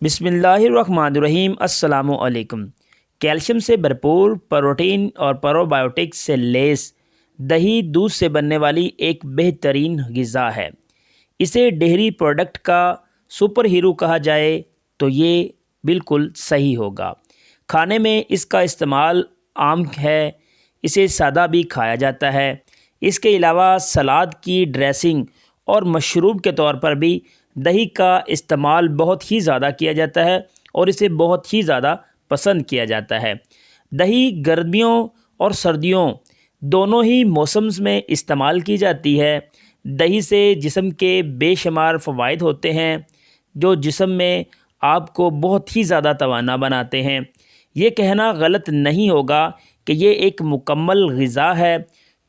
بسم اللہ الرحمن الرحیم۔ السلام علیکم۔ کیلشیم سے بھرپور، پروٹین اور پروبایوٹکس سے لیس دہی دودھ سے بننے والی ایک بہترین غذا ہے۔ اسے ڈیری پروڈکٹ کا سپر ہیرو کہا جائے تو یہ بالکل صحیح ہوگا۔ کھانے میں اس کا استعمال عام ہے، اسے سادہ بھی کھایا جاتا ہے۔ اس کے علاوہ سلاد کی ڈریسنگ اور مشروب کے طور پر بھی دہی کا استعمال بہت ہی زیادہ کیا جاتا ہے اور اسے بہت ہی زیادہ پسند کیا جاتا ہے۔ دہی گرمیوں اور سردیوں دونوں ہی موسمز میں استعمال کی جاتی ہے۔ دہی سے جسم کے بے شمار فوائد ہوتے ہیں جو جسم میں آپ کو بہت ہی زیادہ توانا بناتے ہیں۔ یہ کہنا غلط نہیں ہوگا کہ یہ ایک مکمل غذا ہے۔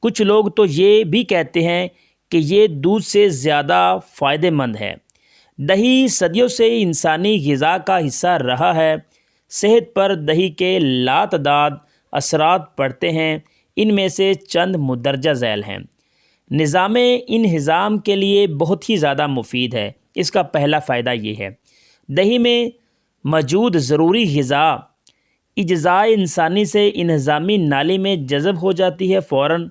کچھ لوگ تو یہ بھی کہتے ہیں کہ یہ دودھ سے زیادہ فائدہ مند ہے۔ دہی صدیوں سے انسانی غذا کا حصہ رہا ہے۔ صحت پر دہی کے لاتعداد اثرات پڑتے ہیں، ان میں سے چند مندرجہ ذیل ہیں۔ نظام انہضام کے لیے بہت ہی زیادہ مفید ہے۔ اس کا پہلا فائدہ یہ ہے، دہی میں موجود ضروری غذا اجزاء انسانی سے انہضامی نالی میں جذب ہو جاتی ہے فوراً۔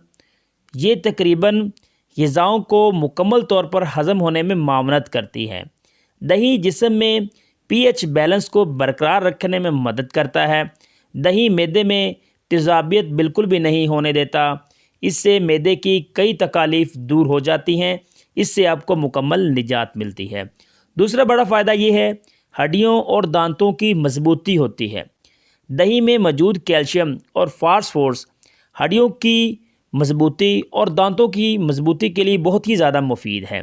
یہ تقریباً غذاؤں کو مکمل طور پر ہضم ہونے میں معاونت کرتی ہے۔ دہی جسم میں پی ایچ بیلنس کو برقرار رکھنے میں مدد کرتا ہے۔ دہی معدے میں تیزابیت بالکل بھی نہیں ہونے دیتا۔ اس سے معدے کی کئی تکالیف دور ہو جاتی ہیں، اس سے آپ کو مکمل نجات ملتی ہے۔ دوسرا بڑا فائدہ یہ ہے، ہڈیوں اور دانتوں کی مضبوطی ہوتی ہے۔ دہی میں موجود کیلشیم اور فاسفورس ہڈیوں کی مضبوطی اور دانتوں کی مضبوطی کے لیے بہت ہی زیادہ مفید ہے۔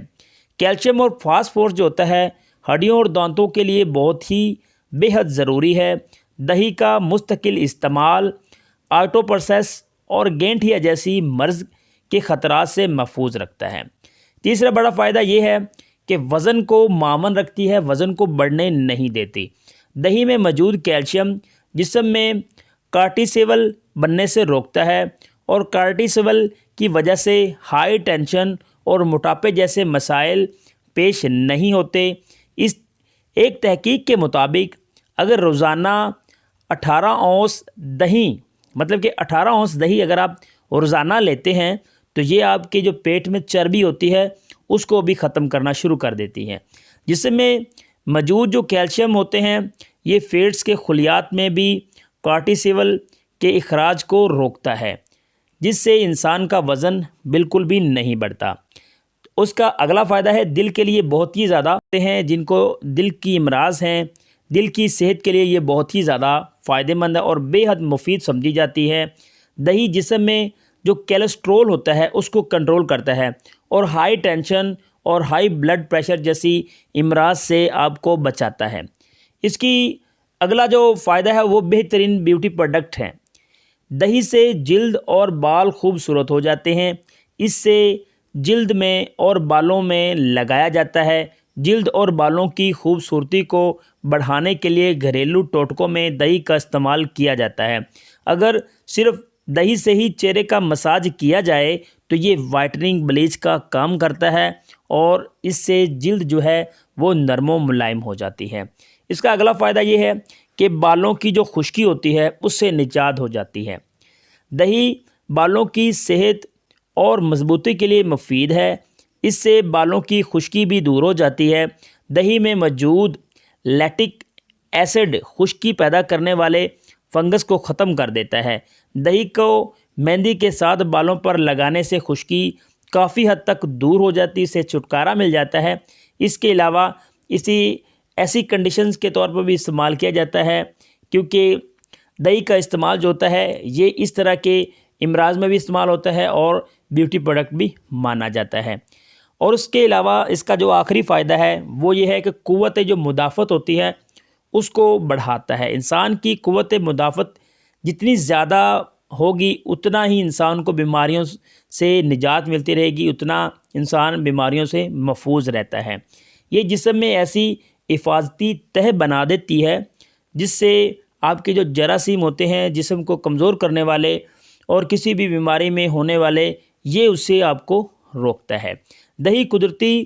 کیلشیم اور فاسفورس جو ہوتا ہے ہڈیوں اور دانتوں کے لیے بہت ہی بے حد ضروری ہے۔ دہی کا مستقل استعمال آٹو پروسیس اور گینٹھیا جیسی مرض کے خطرات سے محفوظ رکھتا ہے۔ تیسرا بڑا فائدہ یہ ہے کہ وزن کو معمن رکھتی ہے، وزن کو بڑھنے نہیں دیتی۔ دہی میں موجود کیلشیم جسم میں کارٹیسول بننے سے روکتا ہے اور کارٹیسول کی وجہ سے ہائی ٹینشن اور موٹاپے جیسے مسائل پیش نہیں ہوتے۔ اس ایک تحقیق کے مطابق اگر روزانہ 18 اونس دہی کہ 18 اونس دہی اگر آپ روزانہ لیتے ہیں تو یہ آپ کے جو پیٹ میں چربی ہوتی ہے اس کو بھی ختم کرنا شروع کر دیتی ہے۔ جسم میں موجود جو کیلشیم ہوتے ہیں یہ فیٹس کے خلیات میں بھی کارٹیسول کے اخراج کو روکتا ہے، جس سے انسان کا وزن بالکل بھی نہیں بڑھتا۔ اس کا اگلا فائدہ ہے، دل کے لیے بہت ہی زیادہ ہیں جن کو دل کی امراض ہیں، دل کی صحت کے لیے یہ بہت ہی زیادہ فائدہ مند ہے اور بے حد مفید سمجھی جاتی ہے۔ دہی جسم میں جو کیلسٹرول ہوتا ہے اس کو کنٹرول کرتا ہے اور ہائی ٹینشن اور ہائی بلڈ پریشر جیسی امراض سے آپ کو بچاتا ہے۔ اس کی اگلا جو فائدہ ہے وہ بہترین بیوٹی پروڈکٹ ہیں۔ دہی سے جلد اور بال خوبصورت ہو جاتے ہیں۔ اس سے جلد میں اور بالوں میں لگایا جاتا ہے۔ جلد اور بالوں کی خوبصورتی کو بڑھانے کے لیے گھریلو ٹوٹکوں میں دہی کا استعمال کیا جاتا ہے۔ اگر صرف دہی سے ہی چہرے کا مساج کیا جائے تو یہ وائٹننگ بلیچ کا کام کرتا ہے اور اس سے جلد جو ہے وہ نرم و ملائم ہو جاتی ہے۔ اس کا اگلا فائدہ یہ ہے کہ بالوں کی جو خشکی ہوتی ہے اس سے نجات ہو جاتی ہے۔ دہی بالوں کی صحت اور مضبوطی کے لیے مفید ہے۔ اس سے بالوں کی خشکی بھی دور ہو جاتی ہے۔ دہی میں موجود لیکٹک ایسڈ خشکی پیدا کرنے والے فنگس کو ختم کر دیتا ہے۔ دہی کو مہندی کے ساتھ بالوں پر لگانے سے خشکی کافی حد تک دور ہو جاتی ہے، اسے چھٹکارا مل جاتا ہے۔ اس کے علاوہ ایسی کنڈیشنز کے طور پر بھی استعمال کیا جاتا ہے، کیونکہ دہی کا استعمال جو ہوتا ہے یہ اس طرح کے امراض میں بھی استعمال ہوتا ہے اور بیوٹی پروڈکٹ بھی مانا جاتا ہے۔ اور اس کے علاوہ اس کا جو آخری فائدہ ہے وہ یہ ہے کہ قوت جو مدافعت ہوتی ہے اس کو بڑھاتا ہے۔ انسان کی قوت مدافعت جتنی زیادہ ہوگی اتنا ہی انسان کو بیماریوں سے نجات ملتی رہے گی، اتنا انسان بیماریوں سے محفوظ رہتا ہے۔ یہ جسم میں ایسی حفاظتی تہ بنا دیتی ہے جس سے آپ کے جو جراثیم ہوتے ہیں جسم کو کمزور کرنے والے اور کسی بھی بیماری میں ہونے والے، یہ اس سے آپ کو روکتا ہے۔ دہی قدرتی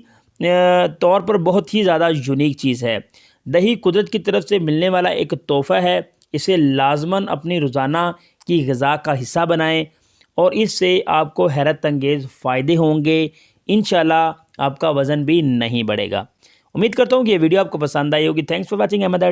طور پر بہت ہی زیادہ یونیک چیز ہے۔ دہی قدرت کی طرف سے ملنے والا ایک تحفہ ہے، اسے لازماً اپنی روزانہ کی غذا کا حصہ بنائیں اور اس سے آپ کو حیرت انگیز فائدے ہوں گے۔ انشاءاللہ آپ کا وزن بھی نہیں بڑھے گا۔ امید کرتا ہوں کہ یہ ویڈیو آپ کو پسند آئی ہوگی۔ Thanks for watching Ahmad